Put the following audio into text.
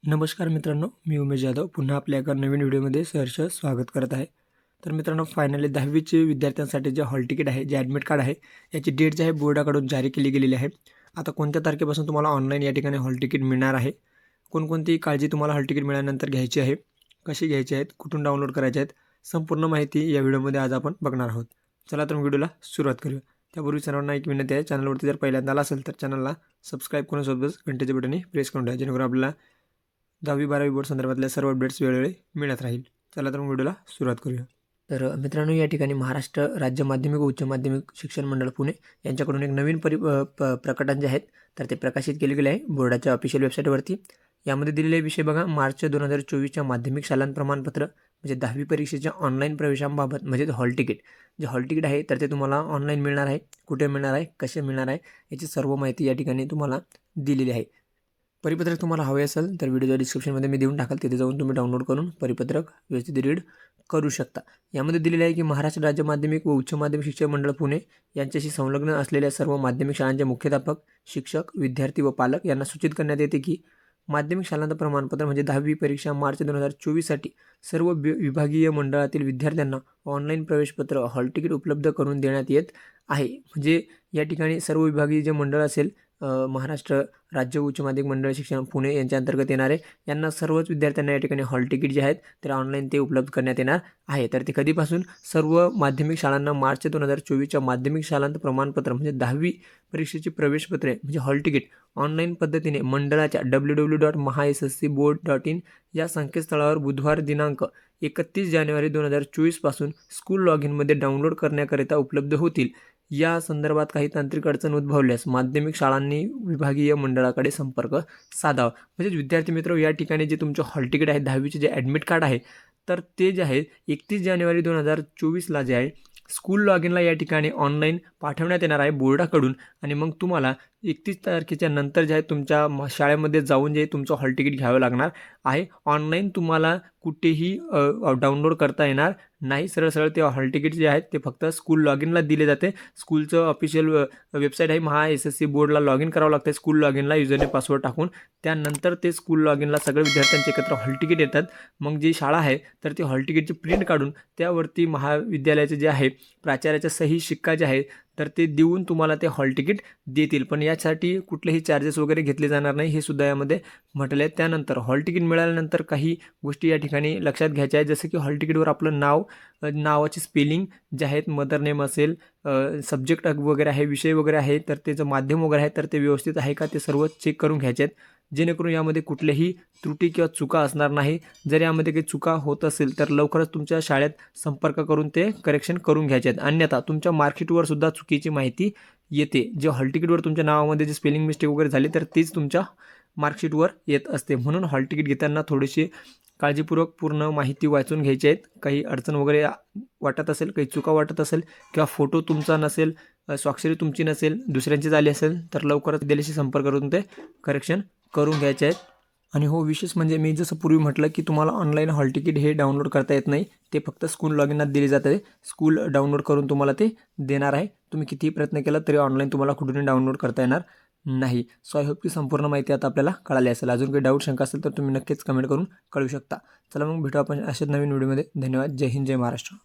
नमस्कार मित्रांनो, मी उमेश जाधव पुन्हा आपल्या एका नवीन व्हिडिओमध्ये सहर्ष स्वागत करत आहे. तर मित्रांनो, फायनली 10वीचे विद्यार्थ्यांसाठी जे हॉल तिकीट आहे, जे ॲडमिट कार्ड आहे, याची डेट जी आहे बोर्डाकडून जारी केली गेलेली आहे. आता कोणत्या तारखेपासून तुम्हाला ऑनलाईन या ठिकाणी हॉल तिकीट मिळणार आहे, कोणकोणती काळजी तुम्हाला हॉल तिकीट मिळाल्यानंतर घ्यायची आहे, कशी घ्यायची आहेत, कुठून डाउनलोड करायचे आहेत, संपूर्ण माहिती या व्हिडिओमध्ये आज आपण बघणार आहोत. चला तर व्हिडिओला सुरुवात करूया. त्यापूर्वी सर्वांना एक विनंती आहे, चॅनलवरती जर पहिल्यांदा आला असेल तर चॅनलला सबस्क्राईब करूनसोबतच घंटेच्या बटनही प्रेस करून ठेवा, जेणेकरून आपल्याला 10वी-12वी बोर्ड संदर्भातल्या सर्व अपडेट्स वेळोवेळी मिळत राहील. चला तर मग व्हिडिओला सुरुवात करूया. तर मित्रांनो, या ठिकाणी महाराष्ट्र राज्य माध्यमिक व उच्च माध्यमिक शिक्षण मंडळ पुणे यांच्याकडून एक नवीन प्रकटन जे आहेत तर ते प्रकाशित केले गेले आहे बोर्डाच्या ऑफिशियल वेबसाईटवरती. यामध्ये दिलेले विषय बघा, मार्च 2024च्या माध्यमिक शालांत प्रमाणपत्र म्हणजे 10वी परीक्षेच्या ऑनलाईन प्रवेशांबाबत म्हणजे हॉल तिकीट. जे हॉल तिकीट आहे तर ते तुम्हाला ऑनलाईन मिळणार आहे, कुठे मिळणार आहे, कसे मिळणार आहे, याची सर्व माहिती या ठिकाणी तुम्हाला दिलेली आहे. परिपत्रक तुम्हाला हवे असेल तर व्हिडिओच्या डिस्क्रिप्शनमध्ये मी देऊन टाकाल, तिथे जाऊन तुम्ही डाउनलोड करून परिपत्रक व्यवस्थित रीड करू शकता. यामध्ये दिलेले आहे की महाराष्ट्र राज्य माध्यमिक व उच्च माध्यमिक शिक्षण मंडळ पुणे यांच्याशी संलग्न असलेल्या सर्व माध्यमिक शाळांचे मुख्याध्यापक, शिक्षक, विद्यार्थी व पालक यांना सूचित करण्यात येते की माध्यमिक शालांत प्रमाणपत्र म्हणजे 10वी परीक्षा मार्च 2024साठी सर्व विभागीय मंडळातील विद्यार्थ्यांना ऑनलाईन प्रवेशपत्र हॉल तिकीट उपलब्ध करून देण्यात येत आहे. म्हणजे या ठिकाणी सर्व विभागीय जे मंडळ असेल, महाराष्ट्र राज्य उच्च माध्यमिक मंडळ शिक्षण पुणे यांच्या अंतर्गत येणारे यांना सर्वच विद्यार्थ्यांना या ठिकाणी हॉल तिकीट जे आहेत तर ऑनलाईन ते उपलब्ध करण्यात येणार आहे. तर ते कधीपासून? सर्व माध्यमिक शाळांना मार्च 2024च्या माध्यमिक शालांत प्रमाणपत्र म्हणजे 10वी परीक्षेची प्रवेशपत्रे म्हणजे हॉल तिकीट ऑनलाईन पद्धतीने मंडळाच्या www.mahasscboard.in या संकेतस्थळावर बुधवार दिनांक 31 जानेवारी 2024 पासून स्कूल लॉग इनमध्ये डाउनलोड करण्याकरिता उपलब्ध होतील. या संदर्भात काही तांत्रिक अडचण उद्भवल्यास माध्यमिक शाळांनी विभागीय मंडळाकडे संपर्क साधावा. म्हणजे विद्यार्थी मित्र, या ठिकाणी जे तुमचं हॉल तिकीट आहे 10वीचे जे ॲडमिट कार्ड आहे तर ते जे आहे 31 जानेवारी 2024ला जे आहे स्कूल लॉग इनला या ठिकाणी ऑनलाईन पाठवण्यात येणार आहे बोर्डाकडून. आणि मग तुम्हाला 31 तारखेच्या नंतर जे आहे तुमच्या शाळेमध्ये जाऊन जे तुमचं हॉल तिकीट घ्यावं लागणार आहे. ऑनलाईन तुम्हाला कुठेही डाउनलोड करता येणार नाही. सरळ ते हॉल तिकीट जे आहेत ते फक्त स्कूल लॉग इनला दिले जाते. स्कूलचं ऑफिशियल वेबसाईट आहे SSC बोर्डला लॉग इन करावं लागतं स्कूल लॉग इनला युजरने पासवर्ड टाकून. त्यानंतर ते स्कूल लॉग इनला सगळ्या विद्यार्थ्यांचे एकत्र हॉल तिकीट येतात. मग जी शाळा आहे तर ती हॉल तिकीटची प्रिंट काढून त्यावरती महाविद्यालयाचे जे आहे प्राचार्याच्या सही शिक्का जे आहे तर ते देऊन तुम्हाला ते हॉल तिकीट देतील. पण यासाठी कुठलेही चार्जेस वगैरे घेतले जाणार नाही, हे सुद्धा यामध्ये म्हटले आहे. त्यानंतर हॉल तिकीट मिळाल्यानंतर काही गोष्टी या ठिकाणी लक्षात घ्यायच्या आहेत, जसं की हॉल तिकीटवर आपलं नावाची स्पेलिंग जे आहेत, मदर नेम असेल, सब्जेक्ट वगैरे आहे, विषय वगैरे आहे, तर त्याचं माध्यम वगैरे आहे तर ते व्यवस्थित आहे का ते सर्व चेक करून घ्यायचे आहेत, जेणेकरून यामध्ये कुठलेही त्रुटी किंवा चुका असणार नाही. जर यामध्ये काही चुका होत असेल तर लवकरच तुमच्या शाळेत संपर्क करून ते करेक्शन करून घ्यायचे आहेत. अन्यथा तुमच्या मार्कशीटवर सुद्धा चुकीची माहिती येते. जे हॉल तिकीटवर तुमच्या नावामध्ये जे स्पेलिंग मिस्टेक वगैरे झाली तर तीच तुमच्या मार्कशीटवर येत असते. म्हणून हॉल तिकीट घेताना थोडीशी काळजीपूर्वक पूर्ण माहिती वाचून घ्यायची आहेत. काही अडचण वगैरे वाटत असेल, काही चुका वाटत असेल किंवा फोटो तुमचा नसेल, स्वाक्षरी तुमची नसेल, दुसऱ्यांची झाली असेल तर लवकरच विद्यालयाशी संपर्क करून ते करेक्शन करून घ्यायचे आहेत. आणि हो, विशेष म्हणजे मी जसं पूर्वी म्हटलं की तुम्हाला ऑनलाईन हॉल तिकीट हे डाउनलोड करता येत नाही, ते फक्त स्कूल लॉग इनात दिले जाते. स्कूल डाउनलोड करून तुम्हाला ते देणार आहे. तुम्ही कितीही प्रयत्न केला तरी ऑनलाईन तुम्हाला कुठूनही डाउनलोड करता येणार नाही. सो आय होप की संपूर्ण माहिती आता आपल्याला कळाली असेल. अजून काही डाऊट शंका असेल तर तुम्ही नक्कीच कमेंट करून कळू शकता. चला मग भेटू आपण अशाच नवीन व्हिडिओमध्ये. धन्यवाद. जय हिंद, जय महाराष्ट्र.